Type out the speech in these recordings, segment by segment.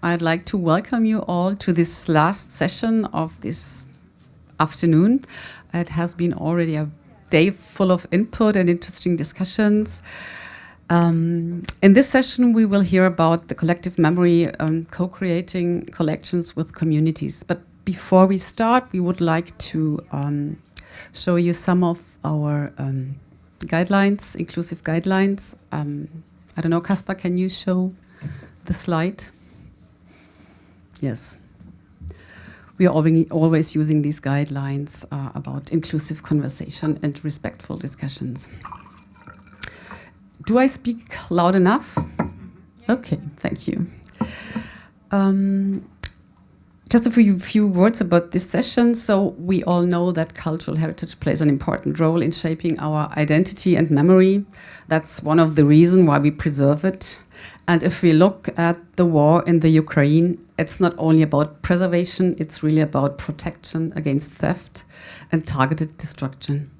I'd like to welcome you all to this last session of this afternoon. It has been already a day full of input and interesting discussions. In this session, we will hear about the collective memory, co-creating collections with communities. But before we start, we would like to show you some of our guidelines, inclusive guidelines. I don't know, Kaspar, can you show the slide? Yes. We are always using these guidelines about inclusive conversation and respectful discussions. Do I speak loud enough? Okay, thank you. Just a few words about this session. So we all know that cultural heritage plays an important role in shaping our identity and memory. That's one of the reasons why we preserve it. And if we look at the war in the Ukraine, it's not only about preservation, it's really about protection against theft and targeted destruction.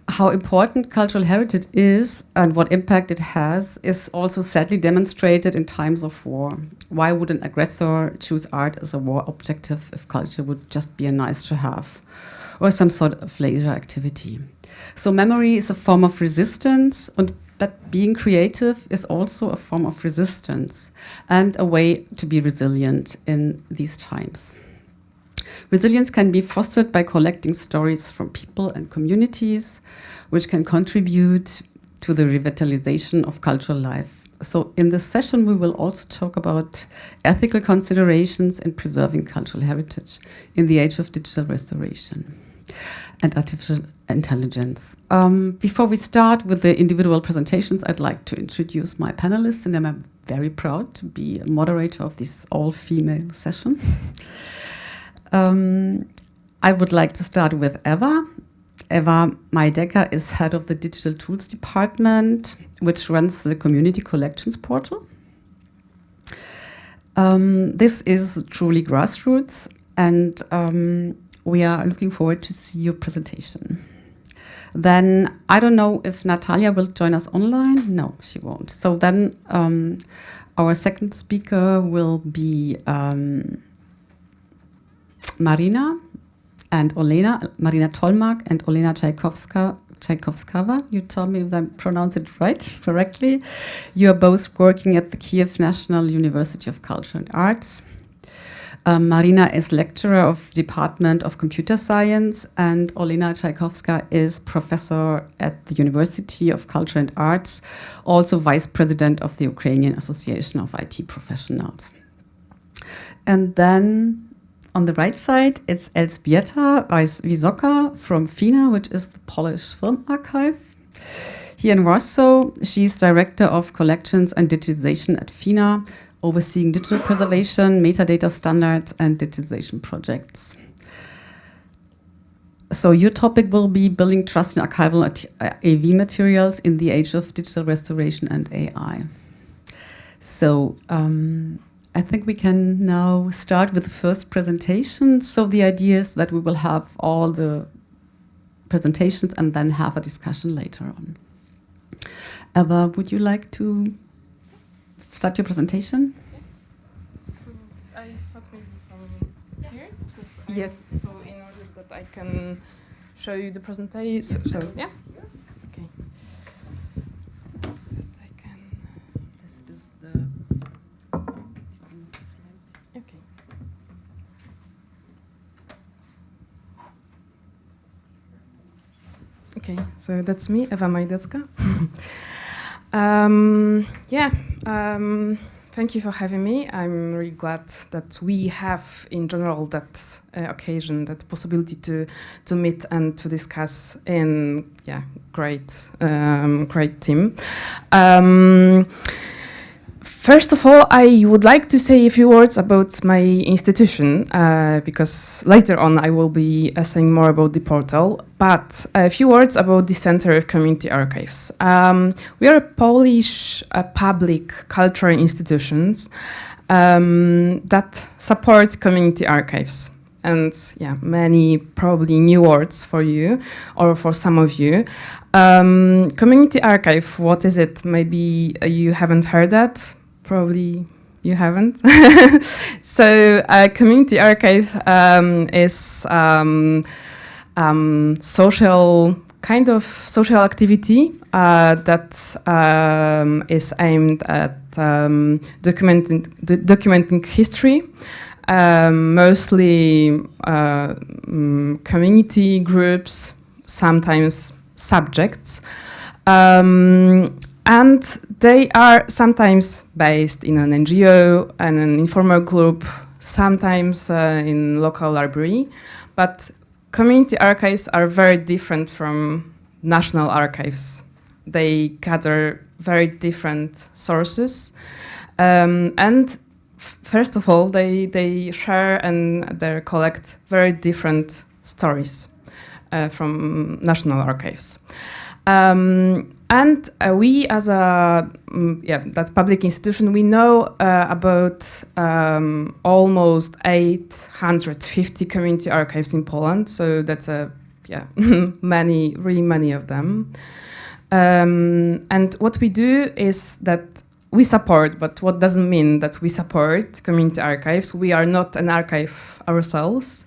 How important cultural heritage is and what impact it has is also sadly demonstrated in times of war. Why would an aggressor choose art as a war objective if culture would just be a nice to have or some sort of leisure activity? So memory is a form of resistance, but being creative is also a form of resistance and a way to be resilient in these times. Resilience can be fostered by collecting stories from people and communities, which can contribute to the revitalization of cultural life. So in this session, we will also talk about ethical considerations in preserving cultural heritage in the age of digital restoration and artificial intelligence. Before we start with the individual presentations, I'd like to introduce my panelists, and I'm very proud to be a moderator of this all-female session. I would like to start with Ewa. Ewa Majdecka is head of the Digital Tools Department, which runs the Community Collections portal. This is truly grassroots, and we are looking forward to see your presentation. Then, I don't know if Natalia will join us online. No, she won't. So then our second speaker will be Maryna and Olena, Maryna Tolmach and Olena Chaikovska. You tell me if I pronounce it correctly. You are both working at the Kyiv National University of Culture and Arts. Maryna is lecturer of Department of Computer Science, and Olena Chaikovska is professor at the University of Culture and Arts, also vice president of the Ukrainian Association of IT Professionals. And then on the right side, it's Elżbieta Wysocka from FINA, which is the Polish Film Archive. Here in Warsaw, she's director of collections and digitization at FINA, overseeing digital preservation, metadata standards, and digitization projects. So your topic will be building trust in archival AV materials in the age of digital restoration and AI. So I think we can now start with the first presentation. So the idea is that we will have all the presentations and then have a discussion later on. Ewa, would you like to start your presentation? So I thought maybe from here, yes. So in order that I can show you the presentation. So yeah. Okay. That I can. This is the. Okay. Okay. So that's me, Ewa Majdecka. Thank you for having me. I'm really glad that we have, in general, that occasion, that possibility to meet and to discuss in great team. First of all, I would like to say a few words about my institution, because later on I will be saying more about the portal, but a few words about the Center of Community Archives. We are a Polish public cultural institutions that support community archives. And many probably new words for you or for some of you. Community archive, what is it? Maybe you haven't heard that. Probably you haven't. So community archive is social activity that is aimed at documenting history, mostly community groups, sometimes subjects, and they are sometimes based in an NGO and an informal group, sometimes in local library, but community archives are very different from national archives. They gather very different sources, and first of all, they share and they collect very different stories from national archives. And we, as that public institution, we know about almost 850 community archives in Poland. So that's really many of them. And what we do is that we support, but what doesn't mean that we support community archives. We are not an archive ourselves.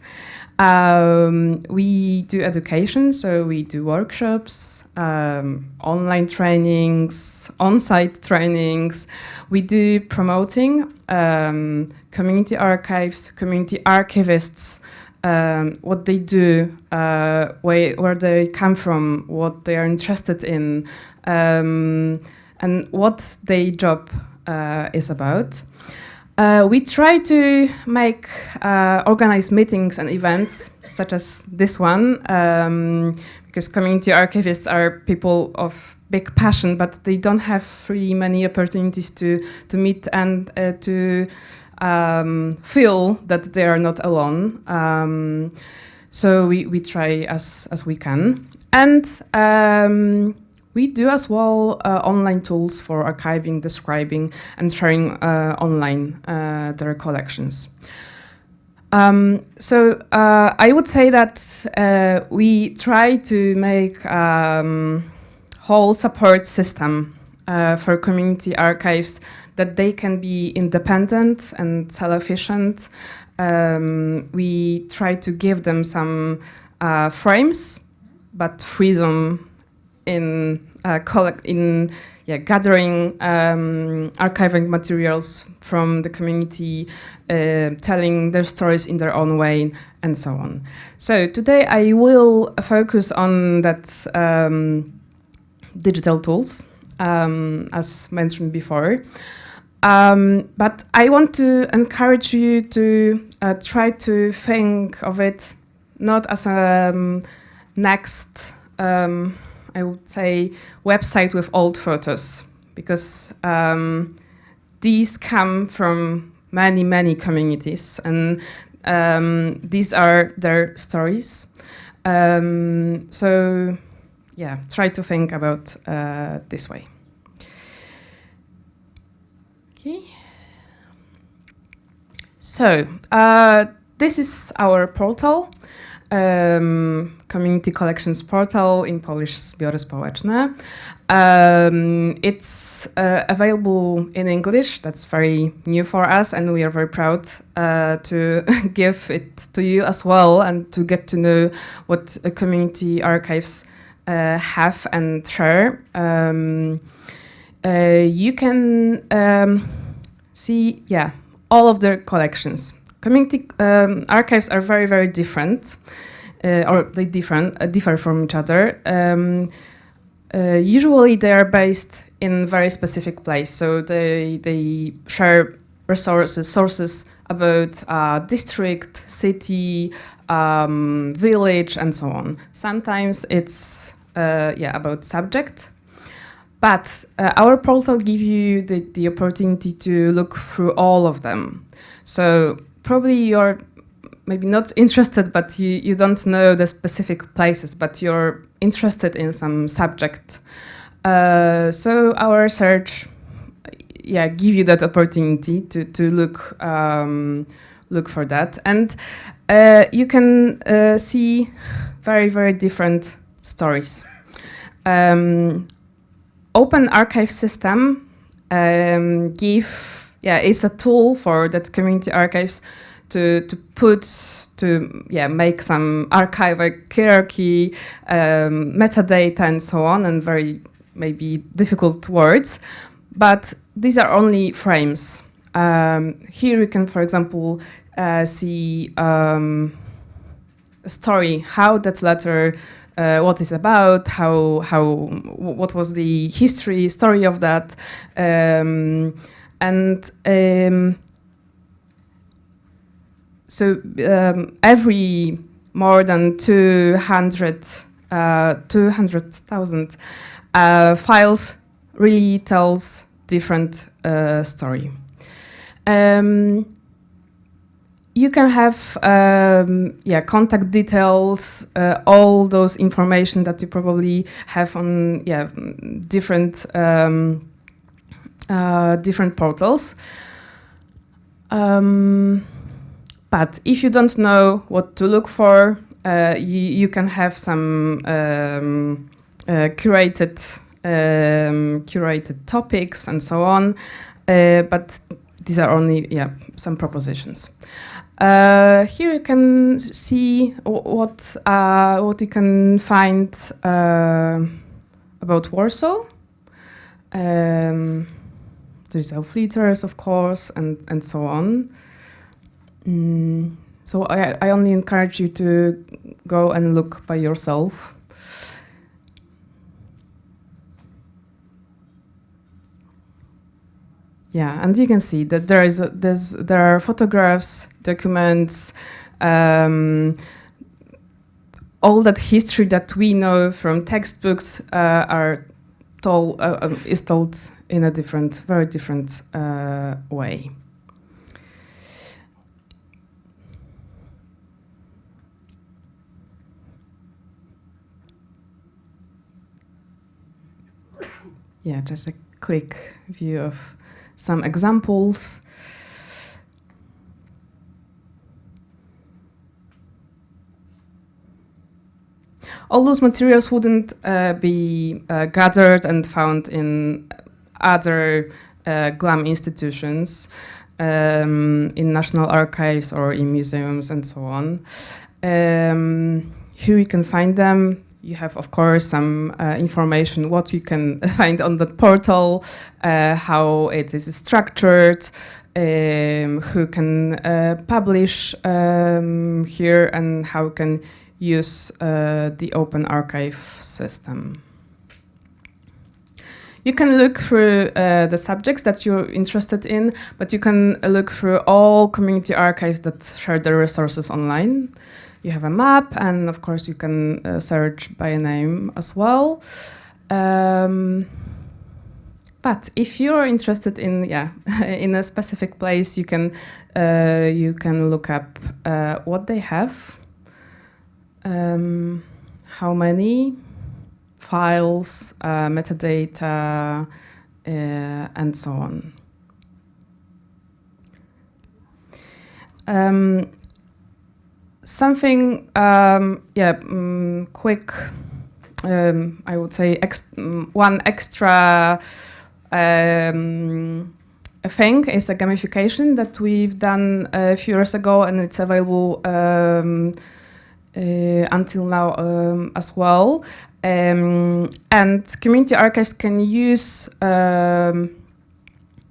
We do education, so we do workshops, online trainings, on-site trainings. We do promoting community archives, community archivists, what they do, where they come from, what they are interested in, and what their job is about. We try to make organize meetings and events such as this one, because community archivists are people of big passion, but they don't have really many opportunities to meet and to feel that they are not alone. So we try as we can. And we do as well online tools for archiving, describing, and sharing online their collections. So I would say that we try to make whole support system for community archives that they can be independent and self-efficient. We try to give them some frames, but freedom in gathering archiving materials from the community, telling their stories in their own way, and so on. So today I will focus on that digital tools, as mentioned before. But I want to encourage you to try to think of it not as a next I would say, website with old photos, because these come from many, many communities, and these are their stories. So, yeah, try to think about this way. Okay. So, this is our portal. Community Collections Portal, in Polish Zbiory Społeczne. It's available in English. That's very new for us, and we are very proud to give it to you as well, and to get to know what community archives have and share. You can see, all of their collections. Community archives are very, very different. Or they differ from each other. Usually they are based in very specific place, so they share sources about district, city, village, and so on. Sometimes it's about subject, but our portal gives you the opportunity to look through all of them. So probably you're maybe not interested, but you don't know the specific places, but you're interested in some subject. So our search, give you that opportunity to look for that, and you can see very, very different stories. Open archive system give it's a tool for that community archives to make some archival hierarchy, metadata, and so on, and very maybe difficult words. But these are only frames. Here you can, for example, see a story, how that letter, what is about, what was the story of that, so every more than 200,000 files really tells different story. You can have contact details, all those information that you probably have on different portals. But if you don't know what to look for, you can have some curated topics and so on. But these are only some propositions. Here you can see what you can find about Warsaw. There's letters, of course, and so on. So I only encourage you to go and look by yourself. Yeah, and you can see that there are photographs, documents, all that history that we know from textbooks is told in a very different way. Yeah, just a quick view of some examples. All those materials wouldn't be gathered and found in other GLAM institutions, in national archives or in museums and so on. Here you can find them. You have, of course, some information, what you can find on the portal, how it is structured, who can publish here, and how you can use the open archive system. You can look through the subjects that you're interested in, but you can look through all community archives that share their resources online. You have a map, and of course you can search by a name as well. But if you're interested in in a specific place, you can look up what they have, how many files, metadata, and so on. Something, quick, I would say one extra thing is a gamification that we've done a few years ago, and it's available until now as well. And community archives can use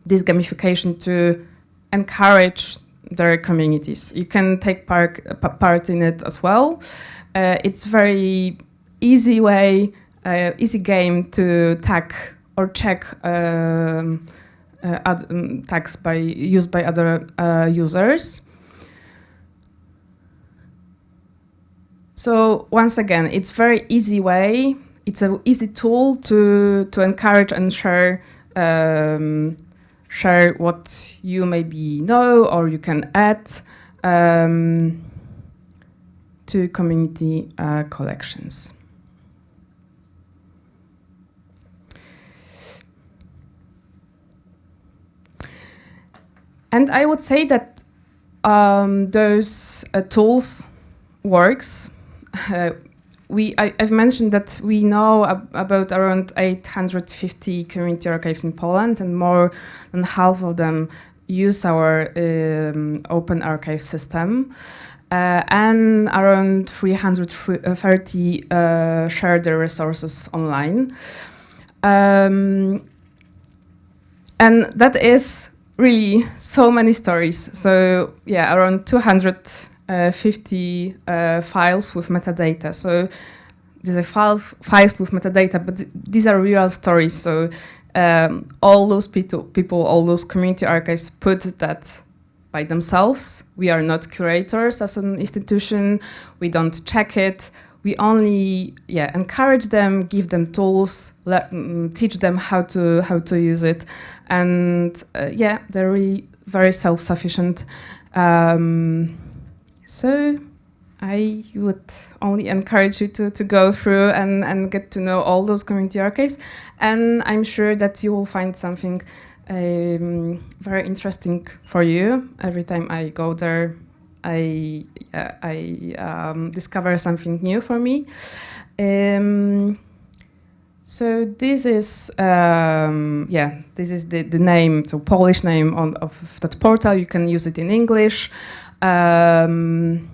this gamification to encourage their communities. You can take part in it as well. It's very easy game to tag or check tags used by other users. So once again, it's very easy way. It's an easy tool to encourage and share what you maybe know, or you can add to community collections. And I would say that those tools works. I've mentioned that we know about around 850 community archives in Poland, and more than half of them use our open archive system. And around 330 share their resources online. And that is really so many stories. So yeah, around 250 files with metadata. So these are files with metadata, but these are real stories. So all those people, all those community archives put that by themselves. We are not curators as an institution. We don't check it. We only encourage them, give them tools, teach them how to use it, and they're really very self-sufficient. So I would only encourage you to go through and get to know all those community archives, and I'm sure that you will find something very interesting for you. Every time I go there, I discover something new for me. So this is the name, so Polish name of that portal. You can use it in English, and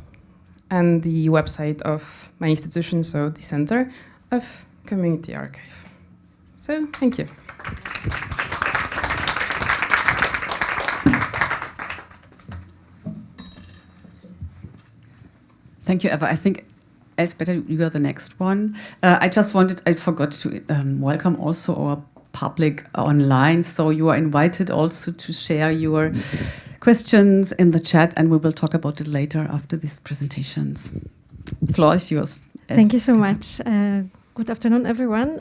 the website of my institution, so the Center of Community Archive. So thank you. Thank you, Eva. I think, Elżbieta, you are the next one. I forgot to welcome also our public online. So you are invited also to share your questions in the chat, and we will talk about it later after these presentations. The floor is yours. Thank you so much. Good afternoon, everyone.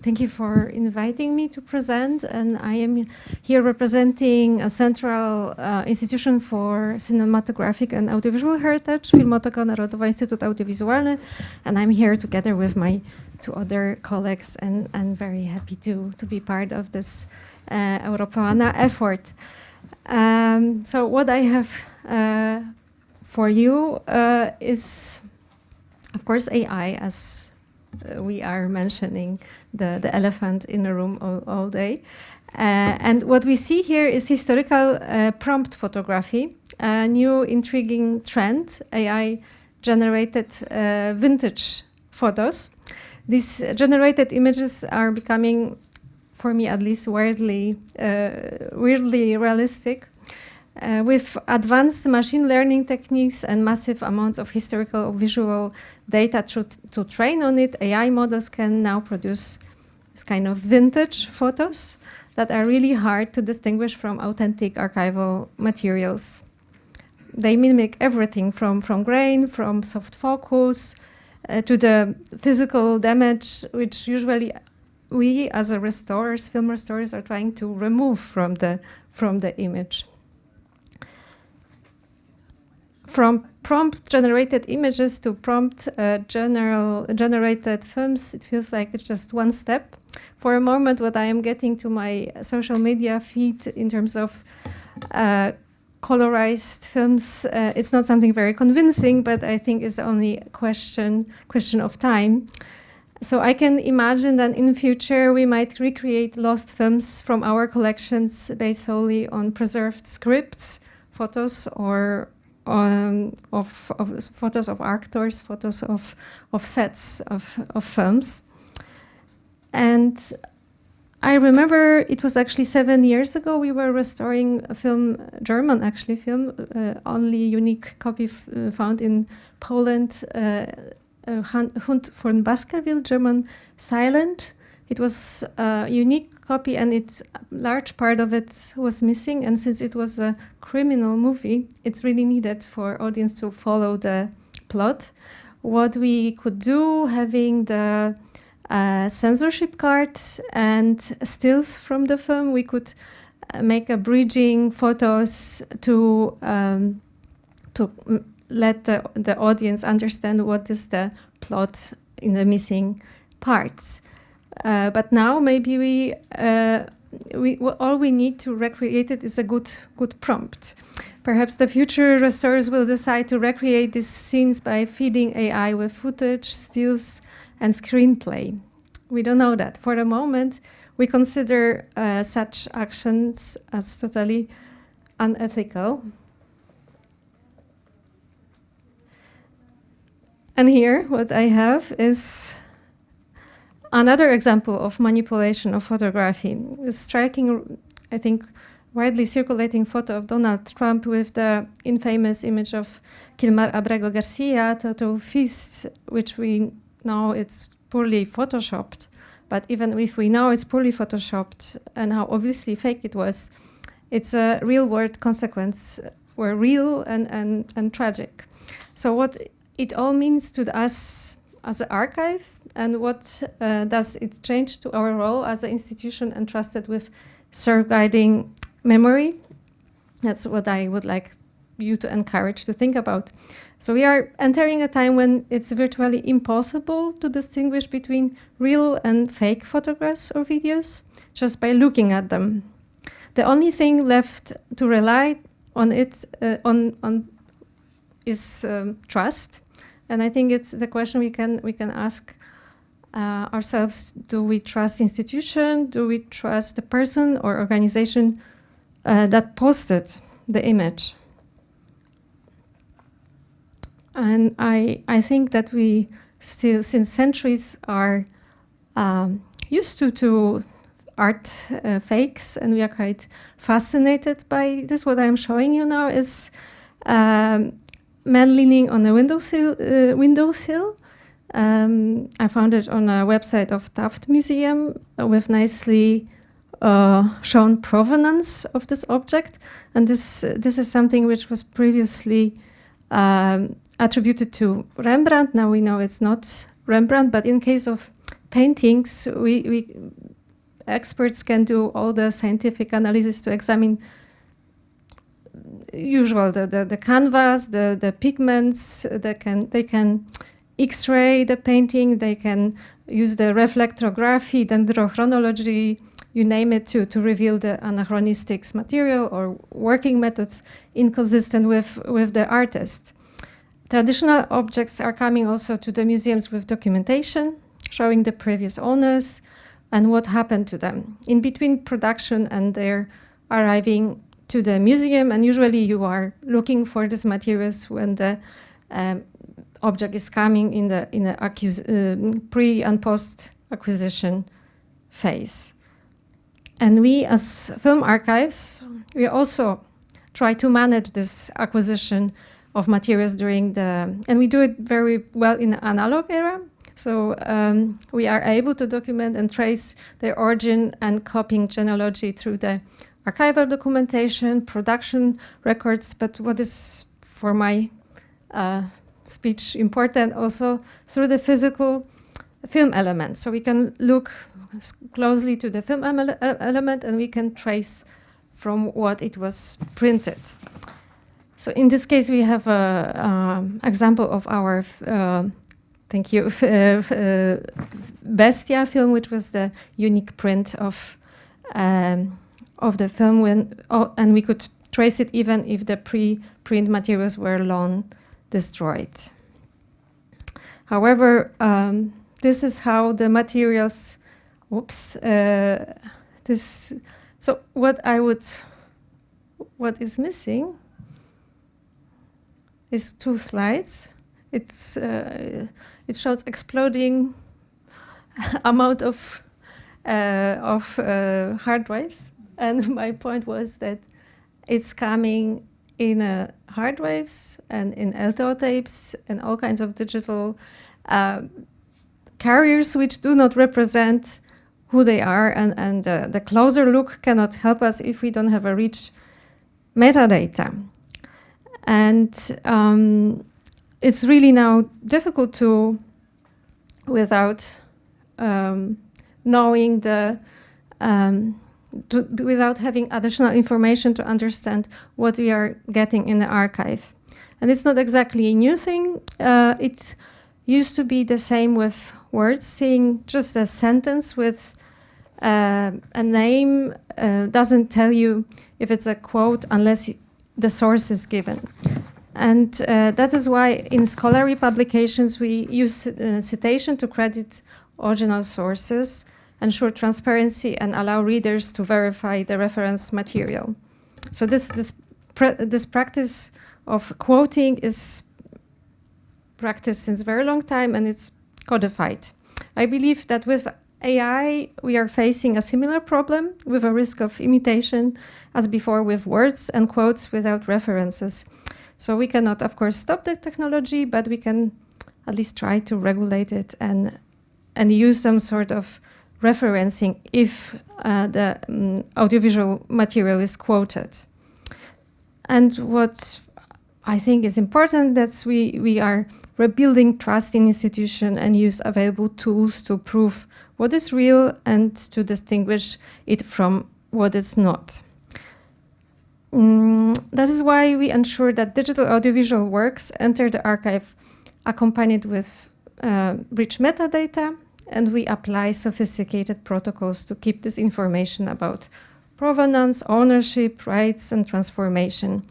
Thank you for inviting me to present. And I am here representing a central institution for cinematographic and audiovisual heritage, Filmoteka, Narodowa-Instytut, Audiowizualny. And I'm here together with my two other colleagues, and very happy to be part of this Europeana effort. So what I have for you is, of course, AI, as we are mentioning the elephant in the room all day. And what we see here is historical prompt photography, a new intriguing trend, AI-generated vintage photos. These generated images are becoming, for me at least, weirdly realistic. With advanced machine learning techniques and massive amounts of historical visual data to train on it, AI models can now produce this kind of vintage photos that are really hard to distinguish from authentic archival materials. They mimic everything from grain, from soft focus, to the physical damage, which usually we as a restorers, film restorers, are trying to remove from the image. From prompt-generated images to prompt-generated films, it feels like it's just one step. For a moment, what I am getting to my social media feed in terms of colorized films, it's not something very convincing, but I think it's only a question of time. So I can imagine that in the future we might recreate lost films from our collections based solely on preserved scripts, photos, or of photos of actors, photos of sets of films. And I remember it was actually 7 years ago we were restoring a film, German actually film, only unique copy found in Poland, Hund von Baskerville, German Silent. It was a unique copy, and large part of it was missing. And since it was a criminal movie, it's really needed for audience to follow the plot. What we could do, having the censorship card and stills from the film, we could make a bridging photos to let the audience understand what is the plot in the missing parts. But now maybe all we need to recreate it is a good prompt. Perhaps the future restorers will decide to recreate these scenes by feeding AI with footage, stills, and screenplay. We don't know that. For the moment, we consider such actions as totally unethical. And here, what I have is another example of manipulation of photography. A striking, I think, widely circulating photo of Donald Trump with the infamous image of Kilmar Abrego Garcia, Total Fist, which we know it's poorly photoshopped. But even if we know it's poorly photoshopped and how obviously fake it was, it's a real-world consequence, were real and tragic. So what it all means to us as an archive, and what does it change to our role as an institution entrusted with self-guiding memory? That's what I would like you to encourage to think about. So we are entering a time when it's virtually impossible to distinguish between real and fake photographs or videos just by looking at them. The only thing left to rely on is trust. And I think it's the question we can ask ourselves: do we trust institution? Do we trust the person or organization that posted the image? And I think that we still, since centuries, are used to art fakes, and we are quite fascinated by this. What I'm showing you now is man leaning on a windowsill. I found it on a website of Taft Museum with nicely shown provenance of this object. And this is something which was previously attributed to Rembrandt. Now we know it's not Rembrandt, but in case of paintings, we experts can do all the scientific analysis to examine the canvas, the pigments. They can X-ray the painting. They can use the reflectrography, dendrochronology, you name it, to reveal the anachronistics material or working methods inconsistent with the artist. Traditional objects are coming also to the museums with documentation, showing the previous owners and what happened to them in between production and their arriving to the museum. And usually you are looking for these materials when the object is coming in the pre and post acquisition phase. And we, as film archives, we also try to manage this acquisition of materials and we do it very well in the analog era. So we are able to document and trace their origin and copying genealogy through the archival documentation, production records, but what is for my speech important also through the physical film element. So we can look closely to the film element and we can trace from what it was printed. So in this case, we have an example of our, thank you, Bestia film, which was the unique print of the film, and we could trace it even if the pre-print materials were long destroyed. However, this is how the materials, so what is missing is 2 slides. It shows exploding amount of hard drives, and my point was that it's coming in hard drives and in LTO tapes and all kinds of digital carriers which do not represent who they are, and the closer look cannot help us if we don't have a rich metadata. And it's really now difficult to, without knowing without having additional information to understand what we are getting in the archive. And it's not exactly a new thing. It used to be the same with words. Seeing just a sentence with a name doesn't tell you if it's a quote unless the source is given. And that is why in scholarly publications we use citation to credit original sources, ensure transparency, and allow readers to verify the reference material. So this this practice of quoting is practiced since a very long time, and it's codified. I believe that with AI, we are facing a similar problem with a risk of imitation as before with words and quotes without references. So we cannot, of course, stop the technology, but we can at least try to regulate it and use some sort of referencing if the audiovisual material is quoted. And what I think is important that we are rebuilding trust in institution and use available tools to prove what is real and to distinguish it from what is not. This is why we ensure that digital audiovisual works enter the archive accompanied with rich metadata, and we apply sophisticated protocols to keep this information about provenance, ownership, rights, and transformation.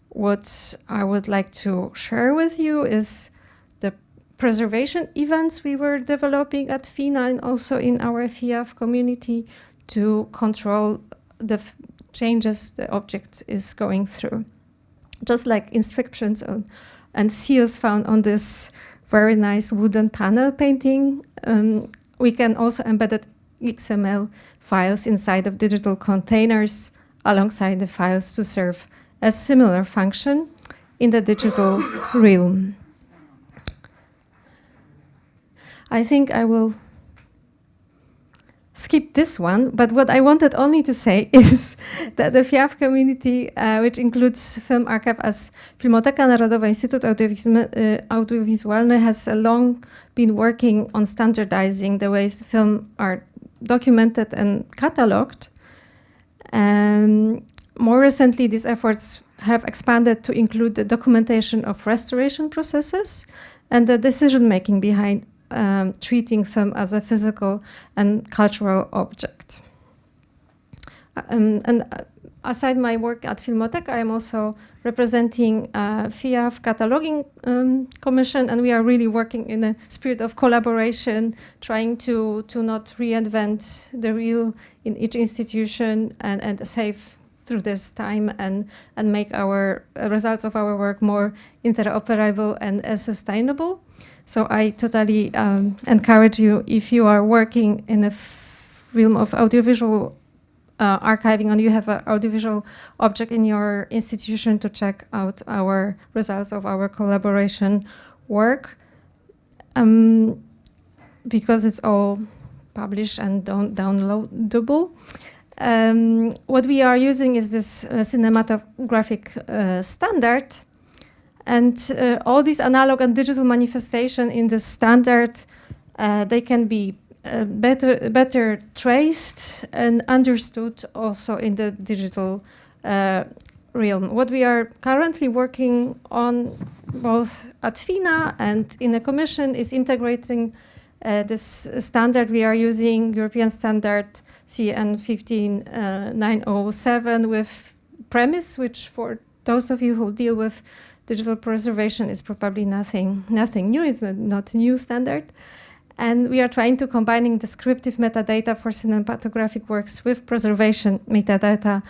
What I would like to share with you is the preservation events we were developing at FINA and also in our FIAF community to control the changes the object is going through. Just like inscriptions and seals found on this very nice wooden panel painting, we can also embed XML files inside of digital containers alongside the files to serve a similar function in the digital realm. I think I will skip this one, but what I wanted only to say is that the FIAF community, which includes Film Archive as Filmoteka, Narodowa-Instytut, Audiowizualny, has long been working on standardizing the ways the film are documented and cataloged. More recently, these efforts have expanded to include the documentation of restoration processes and the decision-making behind treating film as a physical and cultural object. And aside my work at Filmoteka, I'm also representing FIAF Cataloging Commission, and we are really working in a spirit of collaboration, trying to not reinvent the wheel in each institution and save through this time and make our results of our work more interoperable and sustainable. So I totally encourage you, if you are working in a realm of audiovisual archiving and you have an audiovisual object in your institution, to check out our results of our collaboration work, because it's all published and downloadable. What we are using is this cinematographic standard, and all these analog and digital manifestation in the standard, they can be better traced and understood also in the digital realm. What we are currently working on both at FINA and in the Commission is integrating this standard. We are using European standard CN 15907 with premise, which for those of you who deal with digital preservation is probably nothing new. It's not a new standard. And we are trying to combining descriptive metadata for cinematographic works with preservation metadata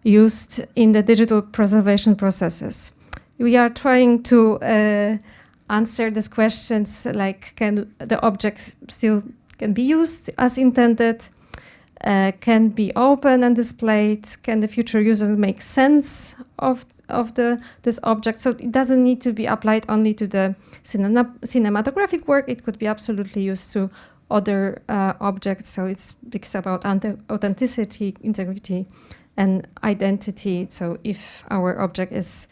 used in the digital preservation processes. We are trying to answer these questions like, can the objects still can be used as intended? Can be open and displayed? Can the future users make sense of this object? So it doesn't need to be applied only to the cinematographic work. It could be absolutely used to other objects. So it's about authenticity, integrity, and identity. So if our object is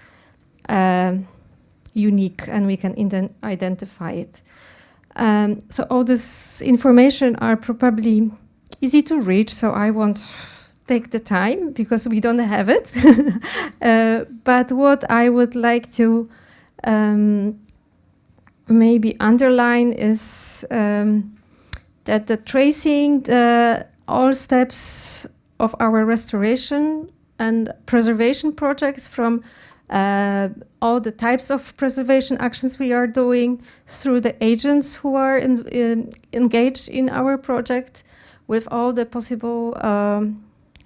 unique and we can identify it. So all this information are probably easy to reach, so I won't take the time because we don't have it. But what I would like to maybe underline is that the tracing all steps of our restoration and preservation projects, from all the types of preservation actions we are doing through the agents who are engaged in our project, with all the possible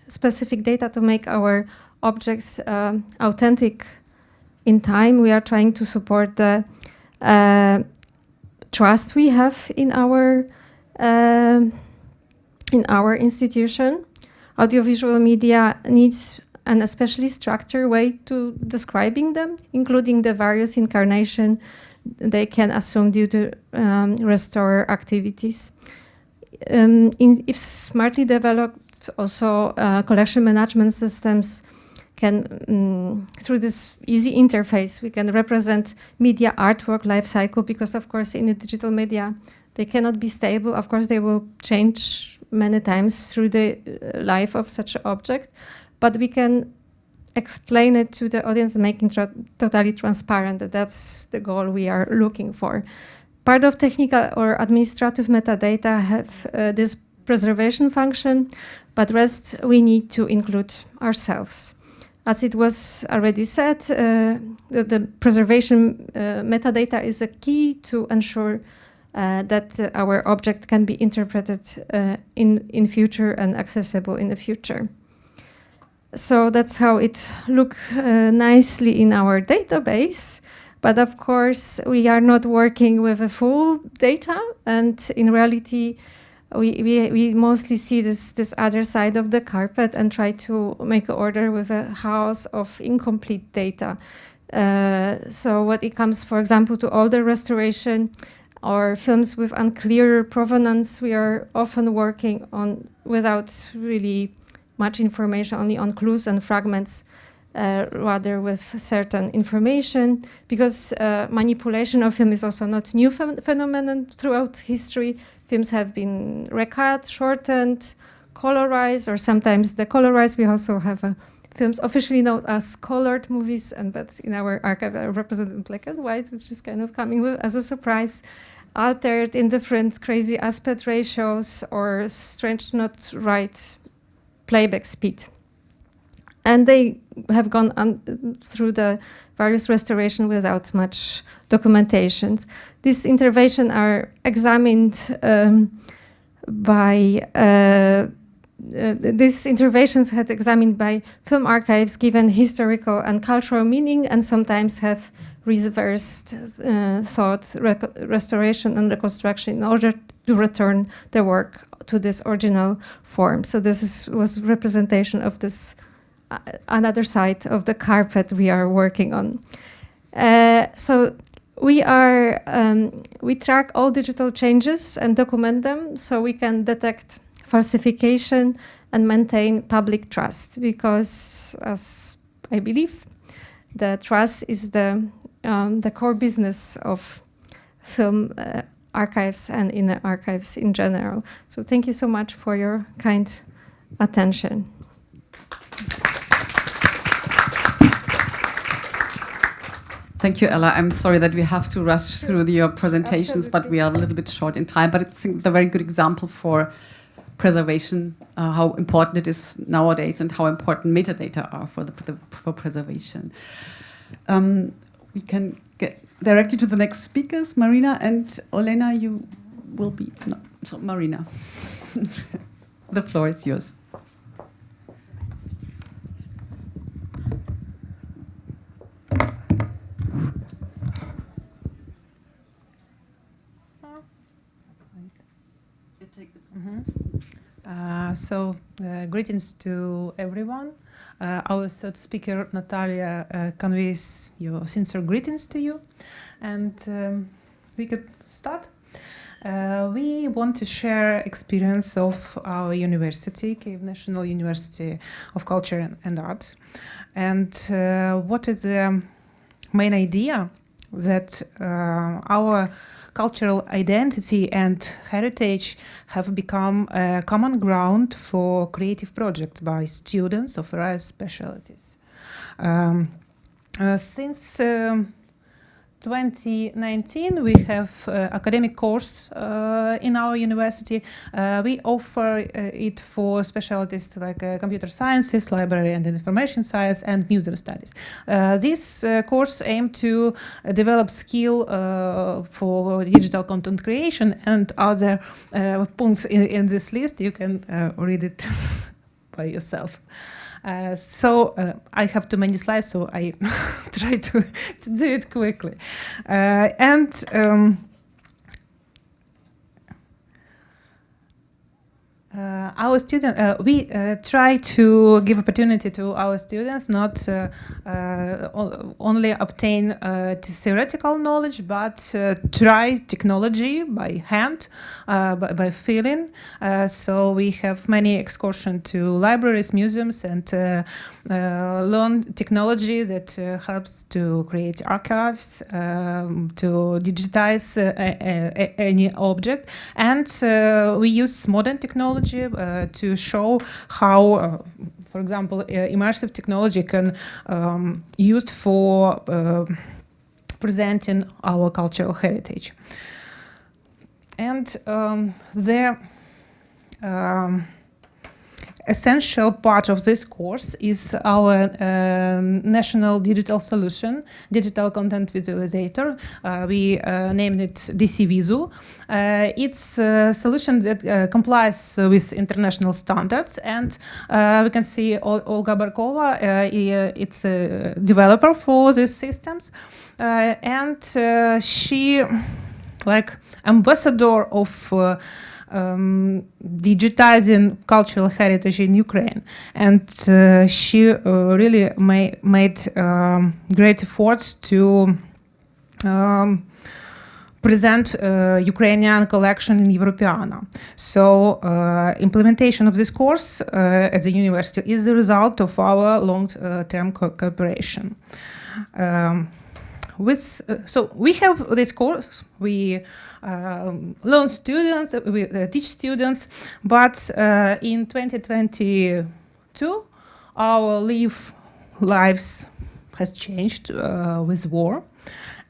specific data to make our objects authentic in time. We are trying to support the trust we have in our institution. Audiovisual media needs an especially structured way to describing them, including the various incarnation they can assume due to restorer activities. If smartly developed, also collection management systems can, through this easy interface, we can represent media artwork life cycle, because of course in the digital media they cannot be stable. Of course they will change many times through the life of such an object, but we can explain it to the audience, making totally transparent. That's the goal we are looking for. Part of technical or administrative metadata have this preservation function, but rest we need to include ourselves. As it was already said, the preservation metadata is a key to ensure that our object can be interpreted in future and accessible in the future. So that's how it looks nicely in our database. But of course, we are not working with a full data, and in reality, we mostly see this other side of the carpet and try to make an order with a house of incomplete data. So when it comes, for example, to older restoration or films with unclear provenance, we are often working on without really much information, only on clues and fragments, rather with certain information, because manipulation of film is also not new phenomenon throughout history. Films have been recut, shortened, colorized, or sometimes decolorized. We also have films officially known as colored movies, but in our archive are represented in black and white, which is kind of coming as a surprise, altered in different crazy aspect ratios or strange not right playback speed. And they have gone through the various restoration without much documentation. These interventions are examined these interventions had examined by film archives, given historical and cultural meaning, and sometimes have reversed thought, restoration and reconstruction in order to return the work to this original form. So this was representation of this another side of the carpet we are working on. So we track all digital changes and document them so we can detect falsification and maintain public trust, because, as I believe, the trust is the core business of film archives and in the archives in general. So thank you so much for your kind attention. Thank you, Ella. I'm sorry that we have to rush through your presentations, Absolutely. but we are a little bit short in time. But it's a very good example for preservation, how important it is nowadays, and how important metadata are for preservation. We can get directly to the next speakers. Maryna and Olena, you will be... No, so Maryna, the floor is yours. Greetings to everyone. Our third speaker, Natalia, conveys your sincere greetings to you. And we could start. We want to share experience of our university, Kyiv National University of Culture and Arts. And what is the main idea that our cultural identity and heritage have become a common ground for creative projects by students of various specialties. Since 2019, we have academic course in our university. We offer it for specialties like computer sciences, library and information science, and museum studies. This course aims to develop skill for digital content creation, and other points in this list. You can read it by yourself. So I have too many slides, so I try to do it quickly. Our student, we try to give opportunity to our students not only obtain theoretical knowledge, but try technology by hand, by feeling. So we have many excursions to libraries, museums, and learn technology that helps to create archives, to digitize any object, and we use modern technology to show how, for example, immersive technology can used for presenting our cultural heritage. And the essential part of this course is our national digital solution, digital content visualizator. We named it DCVizu. It's a solution that complies with international standards, and we can see Olga Barkova, it's a developer for these systems, and she, like ambassador of digitizing cultural heritage in Ukraine, and she really made great efforts to present Ukrainian collection in Europeana. So implementation of this course at the university is the result of our long-term cooperation. So we have this course, we learn students, we teach students, but in 2022 our lives has changed with war,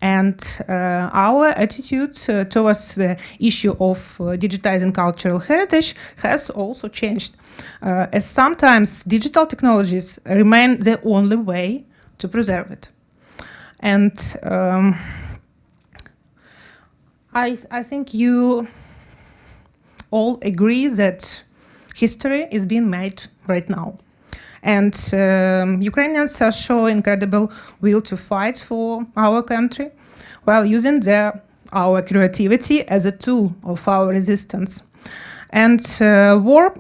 and our attitude towards the issue of digitizing cultural heritage has also changed, as sometimes digital technologies remain the only way to preserve it. And I think you all agree that history is being made right now. And Ukrainians are showing incredible will to fight for our country while using our creativity as a tool of our resistance. And war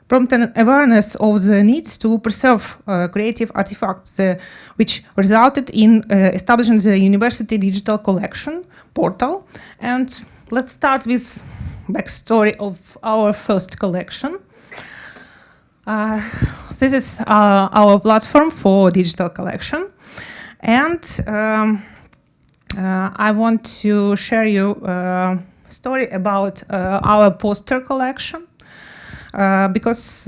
prompt an awareness of the need to preserve creative artifacts, which resulted in establishing the university digital collection portal. And let's start with backstory of our first collection. This is our platform for digital collection, and I want to share you a story about our poster collection. Because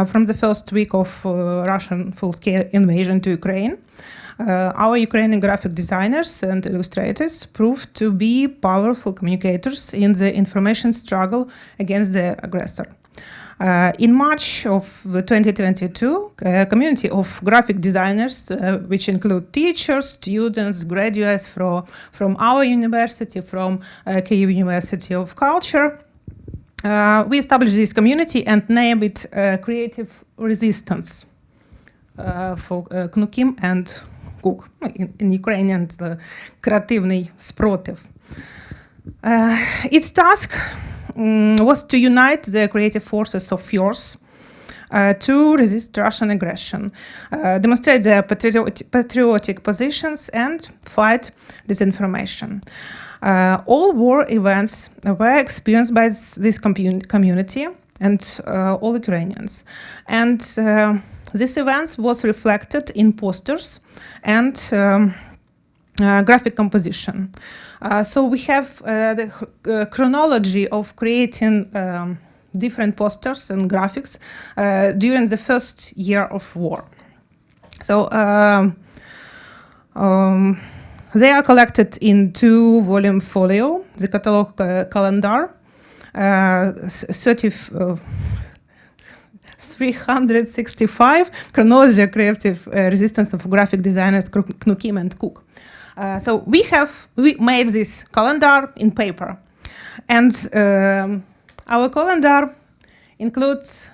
from the first week of Russian full-scale invasion to Ukraine, our Ukrainian graphic designers and illustrators proved to be powerful communicators in the information struggle against the aggressor. In March of 2022, a community of graphic designers, which include teachers, students, graduates from our university, from Kyiv University of Culture, we established this community and named it Creative Resistance for Knukim and Kuk. In Ukrainian, it's the Kreatywny Sprotiv. Its task was to unite the creative forces of yours to resist Russian aggression, demonstrate their patriotic positions, and fight disinformation. All war events were experienced by this community and all Ukrainians. And this events was reflected in posters and graphic composition. So we have the chronology of creating different posters and graphics during the first year of war. So they are collected in 2-volume folio, the catalog calendar, 365 chronology of creative resistance of graphic designers Knukim and Kuk. So we made this calendar in paper, and our calendar includes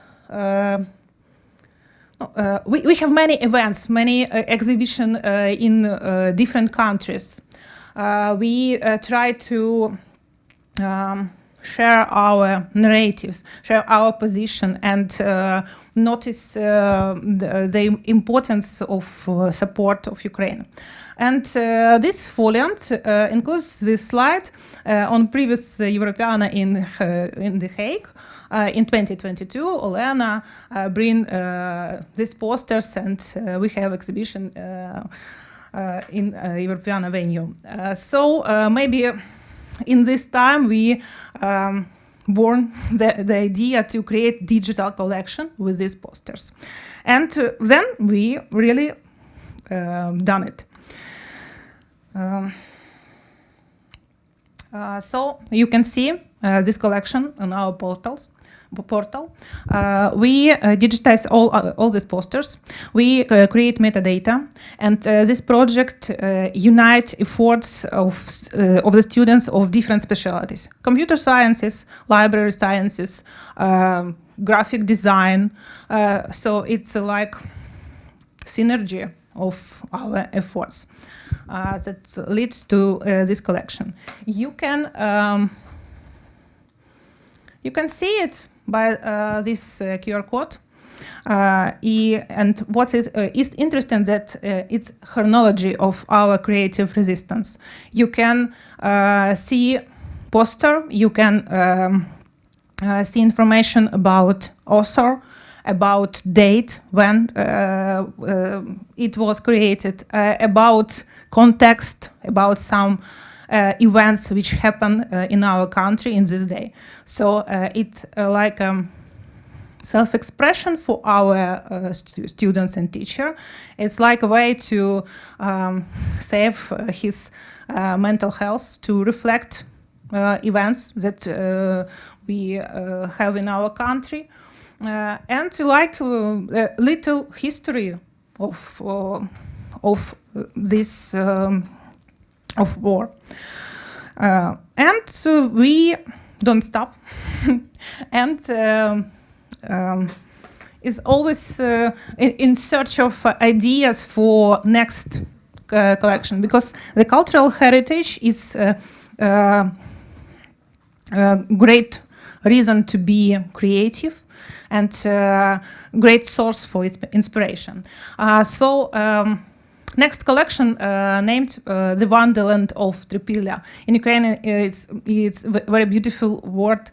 we have many events, many exhibitions in different countries. We try to share our narratives, share our position, and notice the importance of support of Ukraine. And this foliant includes this slide on previous Europeana in The Hague. In 2022, Olena bring these posters, and we have exhibition in Europeana venue. So maybe in this time we born the idea to create digital collection with these posters, and then we really done it. So you can see this collection on our portal. We digitize all these posters. We create metadata, and this project unite efforts of the students of different specialties: computer sciences, library sciences, graphic design. So it's like synergy of our efforts that leads to this collection. You can see it by this QR code. And what is interesting that it's chronology of our creative resistance. You can see poster, you can see information about author, about date when it was created, about context, about some events which happen in our country in this day. So it's like self-expression for our students and teacher. It's like a way to save his mental health, to reflect events that we have in our country, and to like a little history of this of war. And we don't stop, and is always in search of ideas for next collection, because the cultural heritage is a great reason to be creative and great source for inspiration. So next collection named The Wonderland of Tripilya. In Ukrainian, it's a very beautiful word,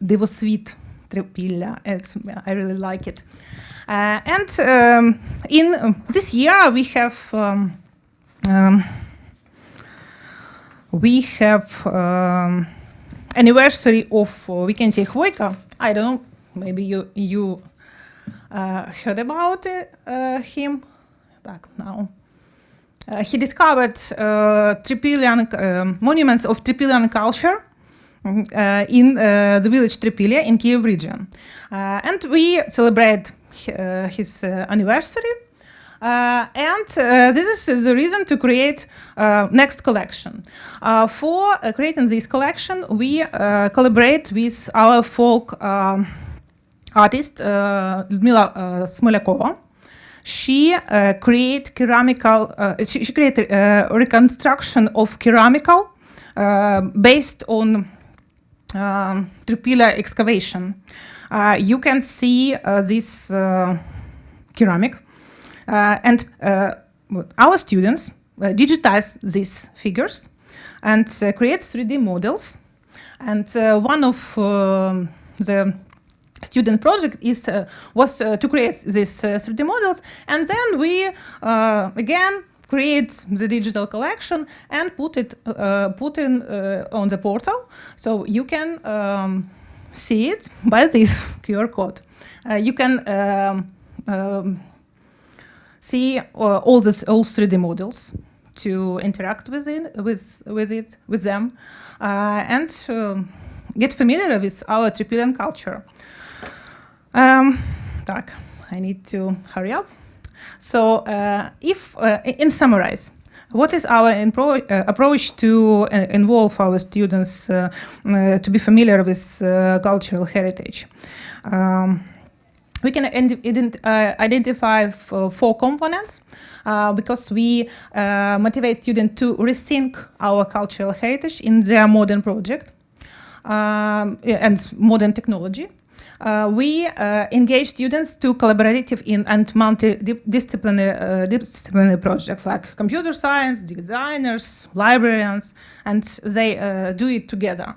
Divosvit Tripilya. I really like it. And in this year we have anniversary of Викентий Хвойка. I don't know, maybe you heard about him. Now. He discovered Tripilyan monuments of Tripilyan culture in the village Tripilya in Kyiv region. And we celebrate his anniversary. And this is the reason to create next collection. For creating this collection, we collaborate with our folk artist Людмила Смолякова. She created reconstruction of keramical based on Tripilya excavation. You can see this ceramic, and our students digitize these figures and create 3D models. And one of the student project was to create these 3D models, and then we again create the digital collection and put in on the portal, so you can see it by this QR code. You can see all 3D models to interact with them, and get familiar with our Tripilyan culture. I need to hurry up. So, if in summarize, what is our approach to involve our students to be familiar with cultural heritage? We can identify 4 components because we motivate students to rethink our cultural heritage in their modern project and modern technology. We engage students to collaborative and multidisciplinary projects like computer science, designers, librarians, and they do it together.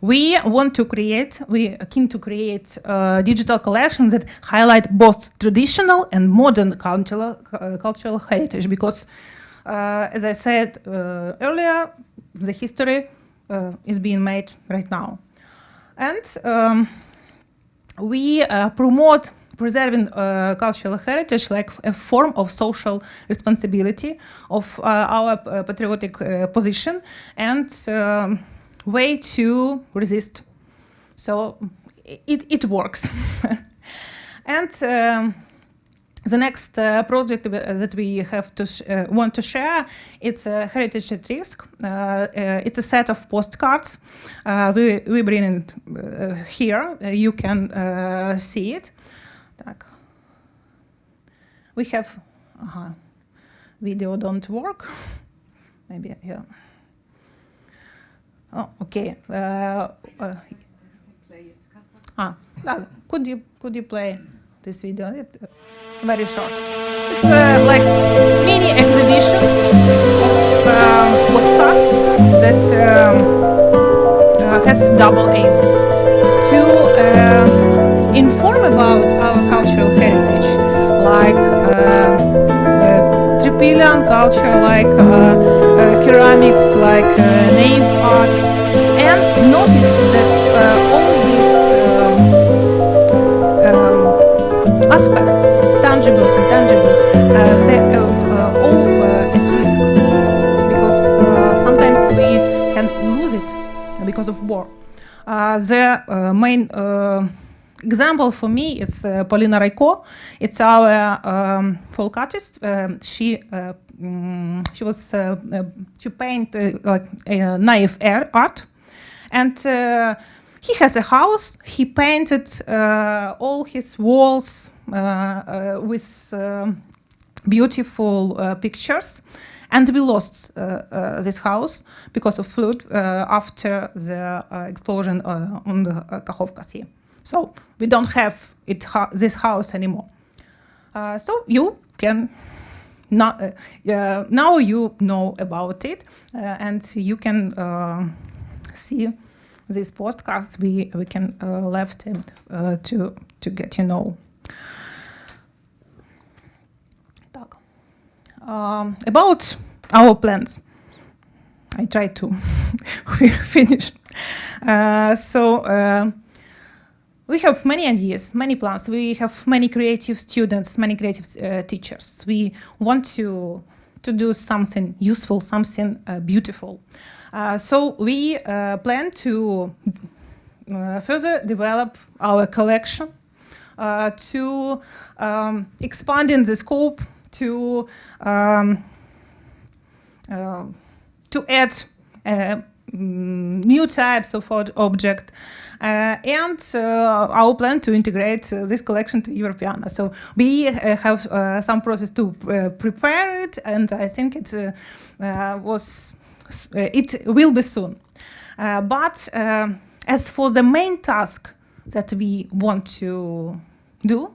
We are keen to create digital collections that highlight both traditional and modern cultural heritage because, as I said earlier, the history is being made right now. And we promote preserving cultural heritage like a form of social responsibility of our patriotic position and way to resist. So it works. And the next project that we have to want to share, it's Heritage at Risk. It's a set of postcards. We bring it here. You can see it. We have video don't work. Maybe here. Oh, okay. Could you play this video? Very short. It's like mini exhibition of postcards that has double aim to inform about our cultural heritage, like Tripilian culture, like ceramics, like naive art, and notice that all these aspects, tangible, intangible, they all at risk because sometimes we can lose it because of war. The main example for me is Polina Rajko. It's our folk artist. She painted like naive art, and he has a house. He painted all his walls with beautiful pictures, and we lost this house because of flood after the explosion on the Kyiv Sea. So we don't have this house anymore. So you can now you know about it, and you can see these postcards we can left him to get to know. About our plans, I try to finish. We have many ideas, many plans. We have many creative students, many creative teachers. We want to do something useful, something beautiful. So we plan to further develop our collection, to expand in the scope, to add new types of object, and our plan to integrate this collection to Europeana. So we have some process to prepare it, and I think it will be soon. But as for the main task that we want to do,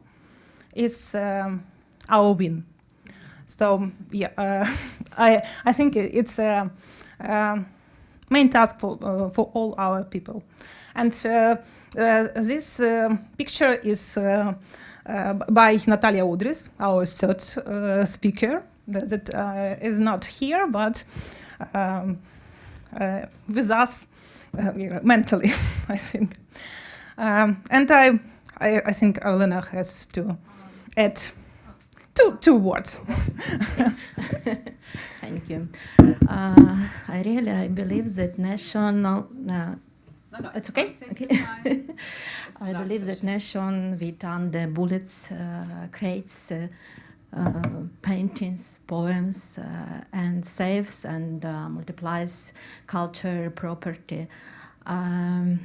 is our win. So yeah, I think it's a main task for all our people. And this picture is by Natalia Udris, our third speaker, that is not here, but with us mentally, I think. And I think Olena has to add two words. Thank you. I believe that national. It's okay. Okay. I believe that nation we turn the bullets creates paintings, poems, and saves and multiplies culture, property. I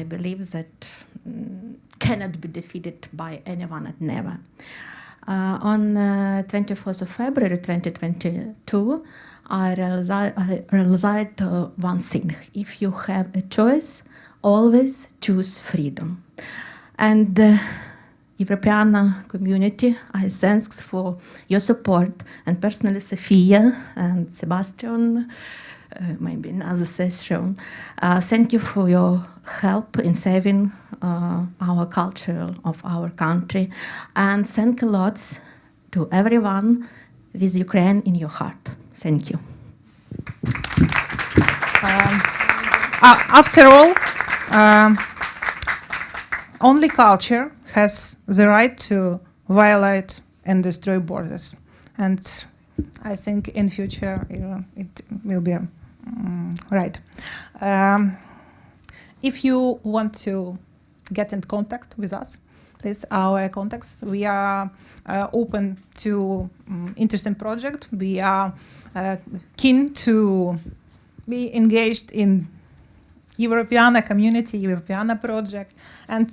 believe that cannot be defeated by anyone and never. On 24th of February 2022, I realized one thing. If you have a choice, always choose freedom. And the European community, I thanks for your support, and personally Sofia and Sebastian, maybe another session. Thank you for your help in saving our culture of our country, and thank a lot to everyone with Ukraine in your heart. Thank you. After all, only culture has the right to violate and destroy borders, and I think in future it will be right. If you want to get in contact with us, please, our contacts. We are open to interesting project. We are keen to be engaged in Europeana community, Europeana project, and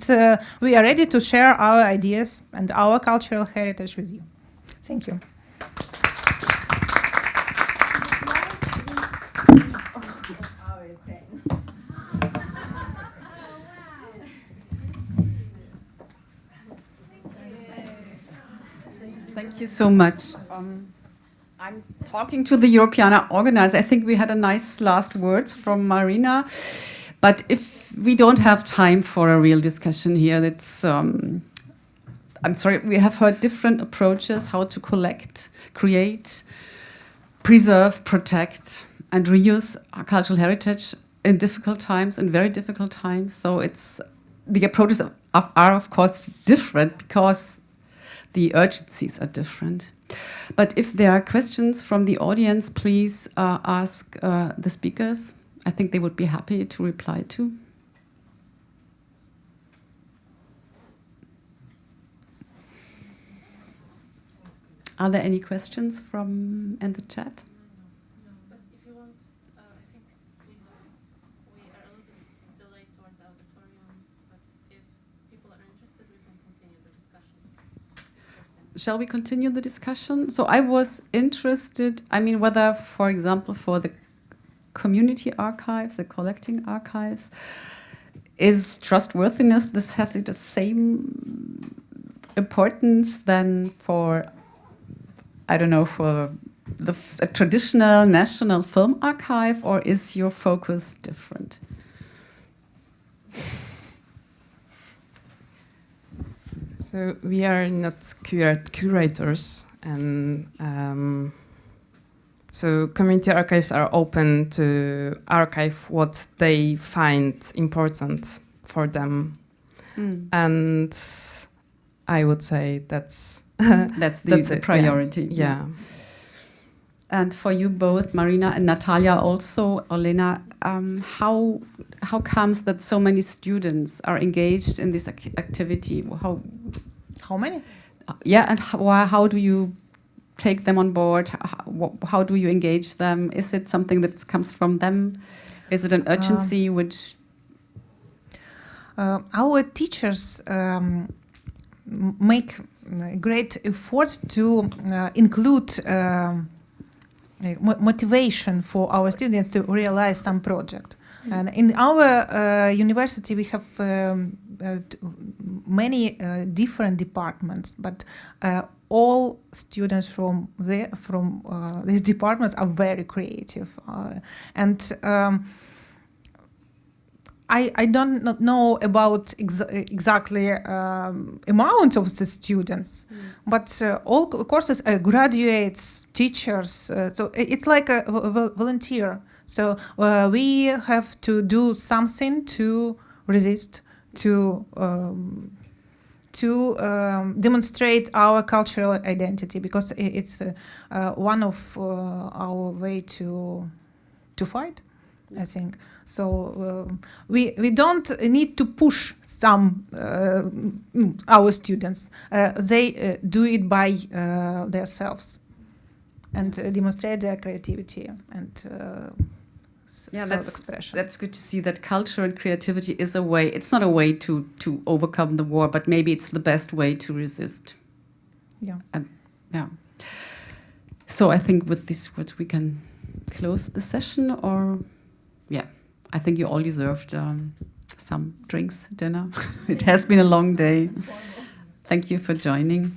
we are ready to share our ideas and our cultural heritage with you. Thank you. Thank you so much. I'm talking to the Europeana organizer. I think we had a nice last words from Maryna, but if we don't have time for a real discussion here, that's I'm sorry. We have heard different approaches how to collect, create, preserve, protect, and reuse our cultural heritage in difficult times, in very difficult times. So the approaches are of course different because the urgencies are different. But if there are questions from the audience, please ask the speakers. I think they would be happy to reply to. Are there any questions from in the chat? No, but if you want, I think we are a little bit delayed towards the auditorium, but if people are interested, we can continue the discussion. Shall we continue the discussion? So I was interested, whether, for example, for the community archives, the collecting archives, is trustworthiness, has the same importance than for, I don't know, for the traditional national film archive, or is your focus different? So we are not curators, and so community archives are open to archive what they find important for them, and I would say that's the priority. Yeah. And for you both, Maryna and Natalia, also Olena, how comes that so many students are engaged in this activity? How many? Yeah, and how do you take them on board? How do you engage them? Is it something that comes from them? Is it an urgency which... Our teachers make great efforts to include motivation for our students to realize some project. And in our university, we have many different departments, but all students from these departments are very creative. I don't know about exactly amount of the students, but all courses graduates, teachers. So it's like a volunteer. So we have to do something to resist, to demonstrate our cultural identity, because it's one of our way to fight I think. So we don't need to push our students. They do it by themselves and demonstrate their creativity and self-expression. That's good to see that culture and creativity is a way. It's not a way to overcome the war, but maybe it's the best way to resist. Yeah. So I think with these words we can close the session, or I think you all deserved some drinks, dinner. It has been a long day. Thank you for joining.